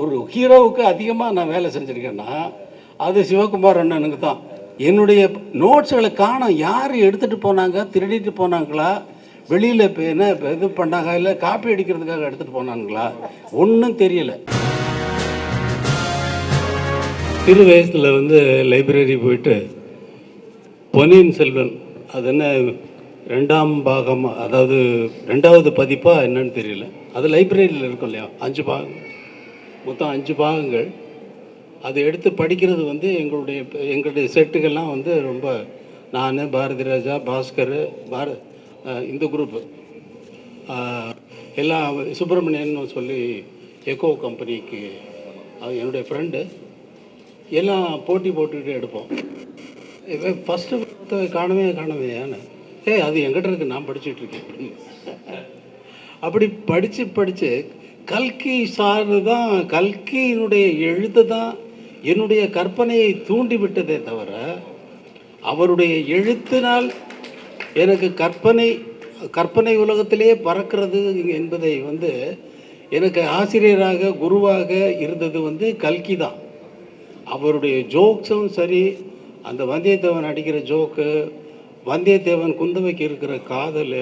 ஒரு ஹீரோவுக்கு அதிகமாக நான் வேலை செஞ்சுருக்கேன்னா அது சிவகுமார் அண்ணனுக்கு தான். என்னுடைய நோட்ஸுகளை காணோம். யார் எடுத்துகிட்டு போனாங்க, திருடிட்டு போனாங்களா, வெளியில் இப்போ என்ன இப்போ இது பண்ணாங்க, இல்லை காப்பி அடிக்கிறதுக்காக எடுத்துகிட்டு போனாங்களா, ஒன்றும் தெரியல. சிறு வயசில் வந்து லைப்ரரி போயிட்டு பொன்னியின் செல்வன் அது என்ன 2ஆம் பாகம், அதாவது 2வது பதிப்பாக என்னன்னு தெரியல, அது லைப்ரரியில் இருக்கும் இல்லையா, 5 பாகங்கள், மொத்தம் 5 பாகங்கள். அதை எடுத்து படிக்கிறது வந்து எங்களுடைய செட்டுகள்லாம் வந்து ரொம்ப, நான், பாரதி ராஜா, பாஸ்கர், இந்த குரூப்பு எல்லாம், சுப்பிரமணியன் சொல்லி எக்கோ கம்பெனிக்கு என்னுடைய ஃப்ரெண்டு, எல்லாம் போட்டி போட்டுக்கிட்டு எடுப்போம். ஃபஸ்ட்டு காணவே ஏன்னு, அது எங்கிட்ட இருக்கு, நான் படிச்சுட்ருக்கேன். அப்படி படித்து கல்கி சார் தான், கல்கியினுடைய எழுத்து தான் என்னுடைய கற்பனையை தூண்டி விட்டதே தவிர, அவருடைய எழுத்தினால் எனக்கு கற்பனை உலகத்திலே பறக்கிறது என்பதை வந்து எனக்கு ஆசிரியராக குருவாக இருந்தது வந்து கல்கி தான். அவருடைய ஜோக்ஸும் சரி, அந்த வந்தியத்தேவன் அடிக்கிற ஜோக்கு, வந்தியத்தேவன் குந்தவைக்கு இருக்கிற காதல்,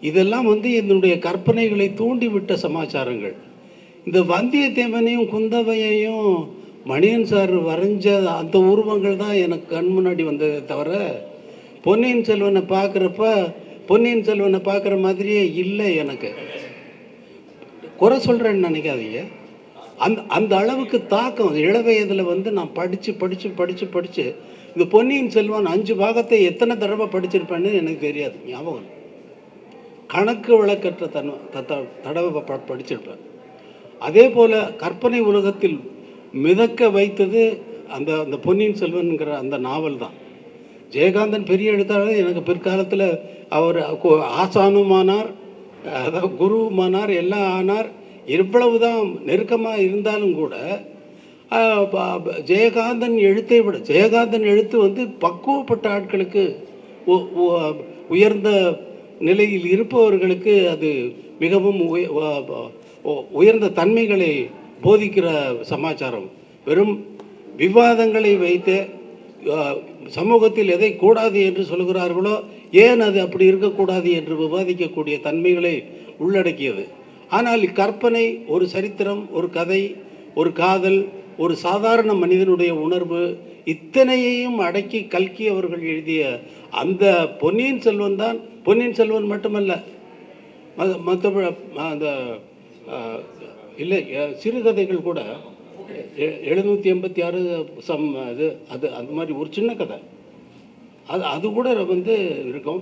இதெல்லாம் வந்து என்னுடைய கற்பனைகளை தூண்டிவிட்ட சமாச்சாரங்கள். இந்த வந்தியத்தேவனையும் குந்தவையையும் மணியன் சார் வரைஞ்ச அந்த உருவங்கள் தான் எனக்கு கண் முன்னாடி வந்ததே தவிர, பொன்னியின் செல்வனை பார்க்குற மாதிரியே இல்லை. எனக்கு குறை சொல்கிறேன்னு நினைக்காதீங்க. அந்த அளவுக்கு தாக்கம் இளவயதில் வந்து நான் படித்து இந்த பொன்னியின் செல்வன் 5 பாகத்தை எத்தனை தடவை படிச்சிருப்பேன்னு எனக்கு தெரியாது, ஞாபகம். கணக்கு வழக்கற்ற தடவை படிச்சிருப்பேன். அதே போல் கற்பனை உலகத்தில் மிதக்க வைத்தது அந்த பொன்னியின் செல்வன்கிற அந்த நாவல் தான். ஜெயகாந்தன் பெரிய எழுத்தாளர். எனக்கு பிற்காலத்தில் அவர் ஆசானுமானார், அதாவது குருவுமானார், எல்லாம் ஆனார். எவ்வளவுதான் நெருக்கமாக இருந்தாலும் கூட ஜெயகாந்தன் எழுத்து வந்து பக்குவப்பட்ட ஆட்களுக்கு, உயர்ந்த நிலையில் இருப்பவர்களுக்கு அது மிகவும் உயர்ந்த தன்மைகளை போதிக்கிற சமாச்சாரம். வெறும் விவாதங்களை வைத்து சமூகத்தில் எதை கூடாது என்று சொல்கிறார்களோ, ஏன் அது அப்படி இருக்கக்கூடாது என்று விவாதிக்கக்கூடிய தன்மைகளை உள்ளடக்கியது. ஆனால் கற்பனை, ஒரு சரித்திரம், ஒரு கதை, ஒரு காதல், ஒரு சாதாரண மனிதனுடைய உணர்வு, இத்தனையையும் அடக்கி கல்கி அவர்கள் எழுதிய அந்த பொன்னியின் செல்வன் தான். பொன்னியின் செல்வன் மட்டுமல்ல, மற்ற அந்த இல்லை சிறுகதைகள் கூட 786 அது அந்த மாதிரி ஒரு சின்ன கதை, அது கூட வந்து இருக்கும்.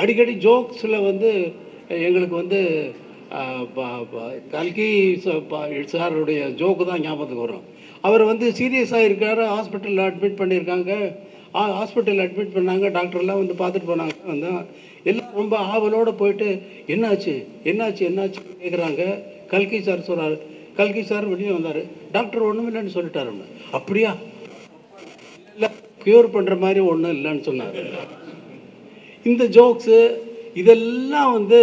அடிக்கடி ஜோக்ஸில் வந்து எங்களுக்கு வந்து கல்கி சாருடைய ஜோக்கு தான் ஞாபகத்துக்கு வரும். அவர் வந்து சீரியஸாக இருக்கார், ஹாஸ்பிட்டலில் அட்மிட் பண்ணியிருக்காங்க. ஹாஸ்பிட்டலில் அட்மிட் பண்ணாங்க, டாக்டர்லாம் வந்து பார்த்துட்டு போனாங்க. வந்து எல்லாம் ரொம்ப ஆவலோடு போயிட்டு என்னாச்சு கேட்குறாங்க. கல்கி சார் சொல்கிறார். கல்கி சார் வெளியே வந்தார். டாக்டர் ஒன்றும் இல்லைன்னு சொல்லிட்டாருன்னு. அப்படியா? இல்லை, க்யூர் பண்ணுற மாதிரி ஒன்றும் இல்லைன்னு சொன்னார். இந்த ஜோக்ஸு இதெல்லாம் வந்து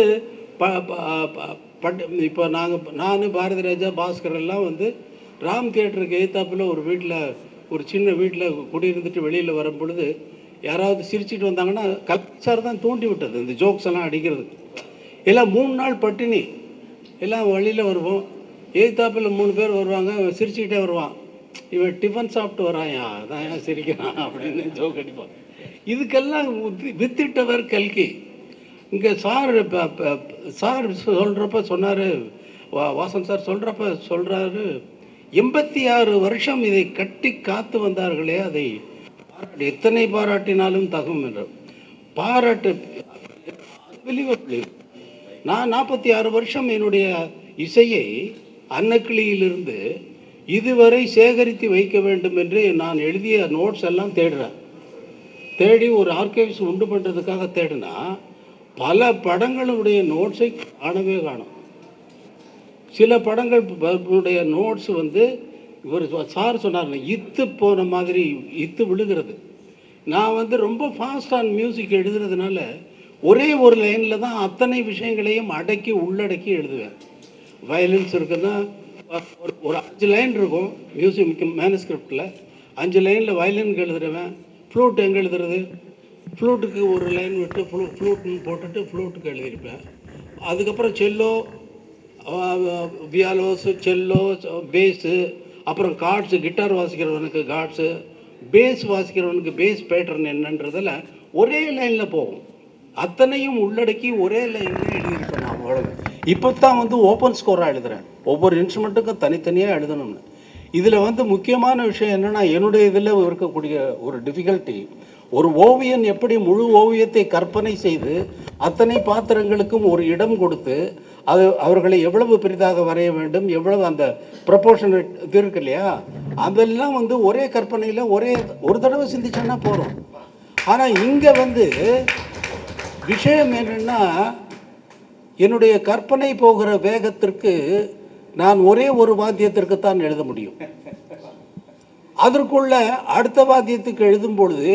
இப்போ நான், பாரதி ராஜா, பாஸ்கர் எல்லாம் வந்து ராம் தியேட்டருக்கு எதிர்த்தாப்பில் ஒரு சின்ன வீட்டில் குடியிருந்துட்டு வெளியில் வரும் பொழுது யாராவது சிரிச்சுட்டு வந்தாங்கன்னா கல்கி சார் தான் தூண்டி விட்டது இந்த ஜோக்ஸ் எல்லாம் அடிக்கிறது. எல்லாம் 3 நாள் பட்டினி, எல்லாம் வழியில் வருவோம். எதிர்த்தாப்பில் 3 பேர் வருவாங்க, சிரிச்சுக்கிட்டே வருவான். இவன் டிஃபன் சாப்பிட்டு வராயா, அதான் ஏன் சிரிக்கிறான் அப்படின்னு ஜோக் அடிப்பான். இதுக்கெல்லாம் வித்திட்டவர் கல்கி. இங்கே சார் சொல்கிறப்ப சொன்னார், வாசன் சார் சொல்கிறாரு, 86 வருஷம் இதை கட்டி காத்து வந்தார்களே, அதை எத்தனை பாராட்டினாலும் தகும் என்ற பாராட்டு. நான் 46 வருஷம் என்னுடைய இசையை அன்னக்கிளியிலிருந்து இதுவரை சேகரித்து வைக்க வேண்டும் என்று நான் எழுதிய நோட்ஸ் எல்லாம் தேடி ஒரு ஆர்கைவ்ஸ் உண்டு பண்ணுறதுக்காக தேடினா பல படங்களுடைய நோட்ஸை காணும். சில படங்களுடைய நோட்ஸ் வந்து இவர் சார் சொன்னார், இத்து போன மாதிரி இத்து விழுகிறது. நான் வந்து ரொம்ப ஃபாஸ்டான மியூசிக் எழுதுறதுனால ஒரே ஒரு லைனில் தான் அத்தனை விஷயங்களையும் உள்ளடக்கி எழுதுவேன். வயலன்ஸ் இருக்குன்னா ஒரு 5 லைன் இருக்கும் மியூசிக் மேனுஸ்கிரிப்டில். 5 லைனில் வயலினுக்கு எழுதுறவன் ஃப்ளூட் எங்கே எழுதுறது, ஃப்ளூட்டுக்கு ஒரு லைன் விட்டு ஃப்ளூட்னு போட்டுட்டு ஃப்ளூட்டுக்கு எழுதியிருப்பேன். அதுக்கப்புறம் செல்லோ, வியாலோஸு, செல்லோ, பேஸு, அப்புறம் கார்ட்ஸு, கிட்டார் வாசிக்கிறவனுக்கு கார்ட்ஸு, பேஸ் வாசிக்கிறவனுக்கு பேஸ் பேட்டர்ன் என்னன்றதில் ஒரே லைனில் போகும். அத்தனையும் உள்ளடக்கி ஒரே லைனில் எழுதியிருப்பேன் நான். அவ்வளவு. இப்போ தான் வந்து ஓப்பன் ஸ்கோராக எழுதுகிறேன். ஒவ்வொரு இன்ஸ்ட்ருமெண்ட்டுக்கும் தனித்தனியாக எழுதணும்னு. இதில் வந்து முக்கியமான விஷயம் என்னென்னா, என்னுடைய இதில் இருக்கக்கூடிய ஒரு டிஃபிகல்ட்டி, ஒரு ஓவியன் எப்படி முழு ஓவியத்தை கற்பனை செய்து அத்தனை பாத்திரங்களுக்கும் ஒரு இடம் கொடுத்து அவர்களை எவ்வளவு பெரிதாக வரைய வேண்டும், எவ்வளவு அந்த ப்ரொபோர்ஷன் இது இருக்கு இல்லையா, அதெல்லாம் வந்து ஒரே கற்பனையில் ஒரு தடவை சிந்திச்சோன்னா போகிறோம். ஆனால் இங்கே வந்து விஷயம் என்னென்னா, என்னுடைய கற்பனை போகிற வேகத்திற்கு நான் ஒரே ஒரு வாத்தியத்திற்குத்தான் எழுத முடியும். அதற்குள்ள அடுத்த வாத்தியத்துக்கு எழுதும் பொழுது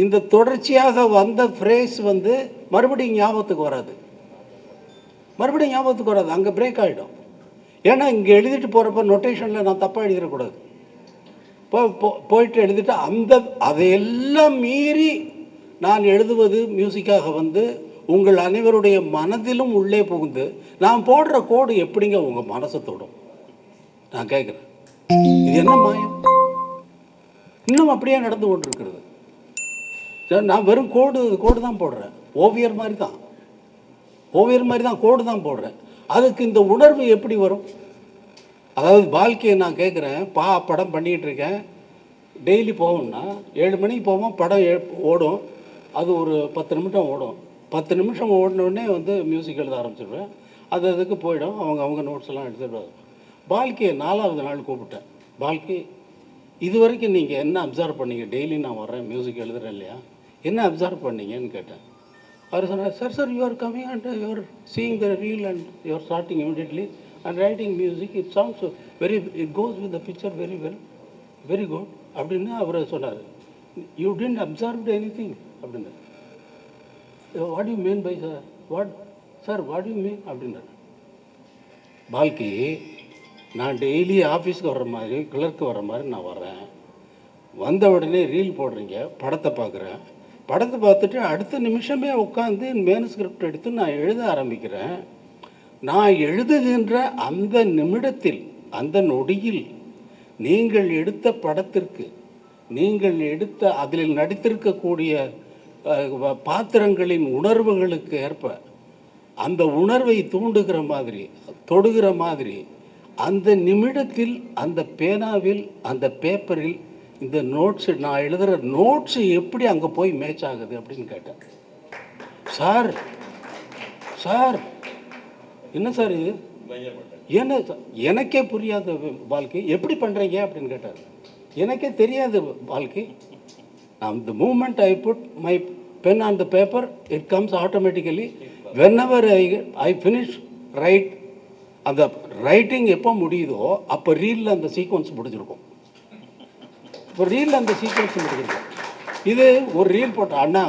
இந்த தொடர்ச்சியாக வந்த ஃப்ரேஸ் வந்து மறுபடியும் ஞாபகத்துக்கு வராது. அங்கே பிரேக் ஆகிடும். ஏன்னா இங்கே எழுதிட்டு போகிறப்ப நொட்டேஷனில் நான் தப்பாக எழுதிடக்கூடாது. போயிட்டு எழுதிட்டு அதையெல்லாம் மீறி நான் எழுதுவது மியூசிக்காக வந்து உங்கள் அனைவருடைய மனதிலும் உள்ளே புகுந்து நான் போடுற கோடு எப்படிங்க உங்கள் மனசை தொடும்? நான் கேட்குறேன், இது என்ன மாயம்? இன்னும் அப்படியே நடந்து கொண்டு இருக்கிறது. நான் வெறும் கோடு தான் போடுறேன். ஓவியர் மாதிரி தான் கோடு தான் போடுறேன். அதுக்கு இந்த உணர்வு எப்படி வரும்? அதாவது வாழ்க்கையை நான் கேட்குறேன், படம் பண்ணிகிட்டு இருக்கேன். டெய்லி போவோம்னா 7 மணிக்கு போவோம், படம் ஓடும். அது ஒரு 10 நிமிஷம் ஓடும். 10 நிமிஷம் ஓடினோடனே வந்து மியூசிக் எழுத ஆரம்பிச்சிடுவேன். அதுக்கு போயிடும். அவங்க நோட்ஸ் எல்லாம் எடுத்துடுவாங்க. பால்கே 4வது நாள் கூப்பிட்டேன். பால்கே, இது வரைக்கும் நீங்கள் என்ன அப்சர்வ் பண்ணீங்க? டெய்லி நான் வர்றேன், மியூசிக் எழுதுறேன் இல்லையா, என்ன அப்சர்வ் பண்ணீங்கன்னு கேட்டேன். அவர் சொன்னார், sir you are coming and you are seeing the reel and you are starting immediately and writing music. It sounds it goes with the picture very well, very good அப்படின்னு அவர் சொன்னார். You didn't observe anything அப்படின்னு. What you mean by sir what you mean அப்படின்னாரு. பால்கி, நான் daily ஆஃபீஸ்க்கு வர்ற மாதிரி, clerk வர்ற மாதிரி நான் வர்றேன். வந்த உடனே ரீல் போடுறீங்க, படத்தை பார்க்குறேன். படத்தை பார்த்துட்டு அடுத்த நிமிஷமே உட்காந்து மேனுஸ்கிரிப்ட் எடுத்து நான் எழுத ஆரம்பிக்கிறேன். நான் எழுதுகின்ற அந்த நிமிடத்தில், அந்த நொடியில் நீங்கள் எடுத்த படத்திற்கு, நீங்கள் எடுத்த அதில் நடித்திருக்கக்கூடிய பாத்திரங்களின் உணர்வுகளுக்கு ஏற்ப அந்த உணர்வை தூண்டுகிற மாதிரி, தொடுகிற மாதிரி அந்த நிமிடத்தில் அந்த பேனாவில், அந்த பேப்பரில் இந்த நோட்ஸு, நான் எழுதுகிற நோட்ஸு எப்படி அங்கே போய் மேட்ச் ஆகுது அப்படின்னு கேட்டேன். சார் என்ன சார் இது, என்ன எனக்கே புரியாத வாழ்க்கை, எப்படி பண்ணுறீங்க அப்படின்னு கேட்டார். எனக்கே தெரியாது வாழ்க்கை. the moment I put my pen on the paper, it comes automatically. Whenever I finish write, அந்த ரைட்டிங் எப்போ முடியுதோ அப்போ ரீலில் அந்த சீக்வன்ஸ் முடிஞ்சிருக்கும். இது ஒரு ரீல் போட்ட அண்ணா,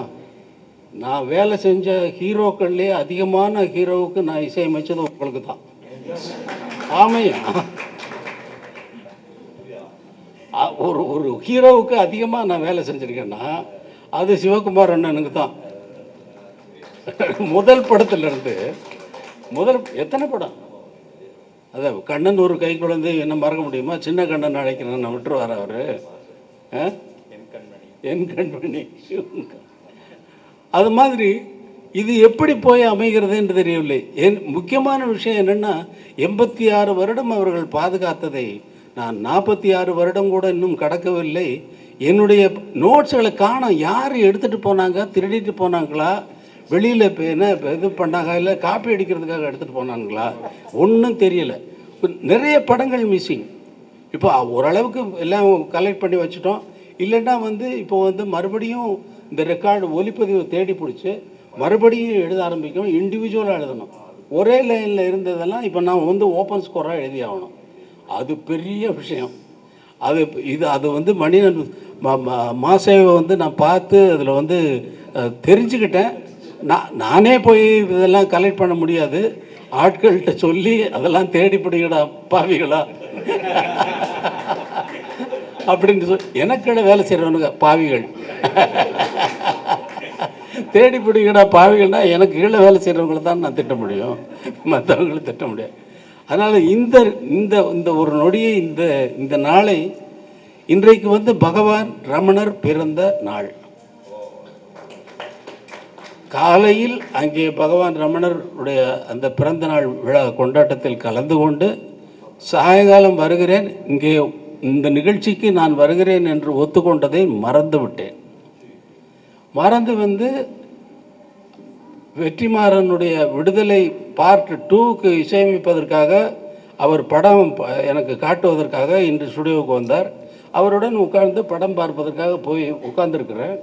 நான் வேலை செஞ்ச ஹீரோக்கள்லேயே அதிகமான ஹீரோவுக்கு நான் இசையமைச்சது உங்களுக்கு தான். ஆமையா, ஒரு ஹீரோவுக்கு அதிகமாக நான் வேலை செஞ்சுருக்கேன்னா அது சிவகுமார் அண்ணனுக்கு தான். முதல் படத்துலேருந்து எத்தனை படம், அதான் கண்ணன் ஒரு கை குழந்தை என்ன மறக்க முடியுமா? சின்ன கண்ணன் அழைக்கிறேன் நான் விட்டுருவார் அவர். என் கண்மணி. அது மாதிரி இது எப்படி போய் அமைகிறது என்று தெரியவில்லை. முக்கியமான விஷயம் என்னென்னா, 86 வருடம் அவர்கள் பாதுகாத்ததை நான் 46 வருடம் கூட இன்னும் கடக்கவில்லை. என்னுடைய நோட்ஸ்களை காணோம். யார் எடுத்துகிட்டு போனாங்க? திருடிட்டு போனாங்களா? வெளியில் இப்போ என்ன இது பண்ணாங்க? இல்லை காப்பி அடிக்கிறதுக்காக எடுத்துகிட்டு போனாங்களா? ஒன்றும் தெரியலை. நிறைய படங்கள் மிஸ்ஸிங். இப்போ ஓரளவுக்கு எல்லாம் கலெக்ட் பண்ணி வச்சுட்டோம். இல்லைன்னா இப்போ மறுபடியும் இந்த ரெக்கார்டு ஒலிப்பதிவு தேடி பிடிச்சி மறுபடியும் எழுத ஆரம்பிக்கணும். இண்டிவிஜுவலாக எழுதணும். ஒரே லைனில் இருந்ததெல்லாம் இப்போ நான் ஓப்பன் ஸ்கோராக எழுதி ஆகணும். அது பெரிய விஷயம். அது மணியன் மாசேவை நான் பார்த்து அதில் தெரிஞ்சுக்கிட்டேன். நானே போய் இதெல்லாம் கலெக்ட் பண்ண முடியாது. ஆட்கள்கிட்ட சொல்லி அதெல்லாம் தேடி பிடிக்கடா பாவிகளா அப்படின்னு எனக்கிட வேலை செய்கிறவனுங்க பாவிகள். தேடி பிடிக்கடா பாவிகள்னா எனக்கு கீழே வேலை செய்கிறவங்களை தான் நான் திட்ட முடியும், மற்றவங்களை திட்ட முடியாது. அதனால் இந்த இந்த இந்த ஒரு நொடியை இந்த நாளை இன்றைக்கு வந்து பகவான் ரமணர் பிறந்த நாள். காலையில் அங்கே பகவான் ரமணருடைய அந்த பிறந்த நாள் விழா கொண்டாட்டத்தில் கலந்து கொண்டு சாயங்காலம் வருகிறேன், இங்கே இந்த நிகழ்ச்சிக்கு நான் வருகிறேன் என்று ஒத்துக்கொண்டதை மறந்து விட்டேன். மறந்து வந்து வெற்றிமாறனுடைய விடுதலை பார்ட் 2க்கு இசையமைப்பதற்காக அவர் படம் எனக்கு காட்டுவதற்காக இன்று ஸ்டுடியோவுக்கு வந்தார். அவருடன் உட்கார்ந்து படம் பார்ப்பதற்காக போய் உட்கார்ந்துருக்கிறேன்.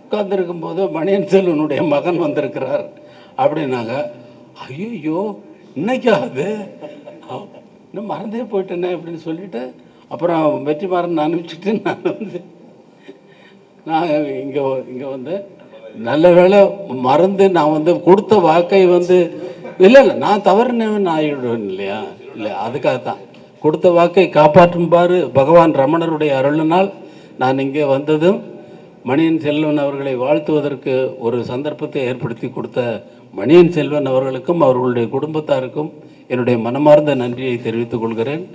உட்கார்ந்துருக்கும்போது மணியன் செல்வனுடைய மகன் வந்திருக்கிறார் அப்படின்னாங்க. ஐயோ இன்னைக்காவது இன்னும் மறந்தே போயிட்டேனே அப்படின்னு சொல்லிட்டு அப்புறம் வெற்றிமாறன் அனுப்பிச்சிட்டு நான் இங்கே வந்து நல்ல வேளை மறந்து நான் வந்து கொடுத்த வாக்கை வந்து இல்லை நான் தவறுனவன் ஆகிடுவேன் இல்லையா, இல்லை அதுக்காகத்தான் கொடுத்த வாக்கை காப்பாற்றும்பாறு பகவான் ரமணருடைய அருளினால் நான் இங்கே வந்ததும் மணியன் செல்வன் அவர்களை வாழ்த்துவதற்கு ஒரு சந்தர்ப்பத்தை ஏற்படுத்தி கொடுத்த மணியன் செல்வன் அவர்களுக்கும் அவர்களுடைய குடும்பத்தாருக்கும் என்னுடைய மனமார்ந்த நன்றியை தெரிவித்துக் கொள்கிறேன்.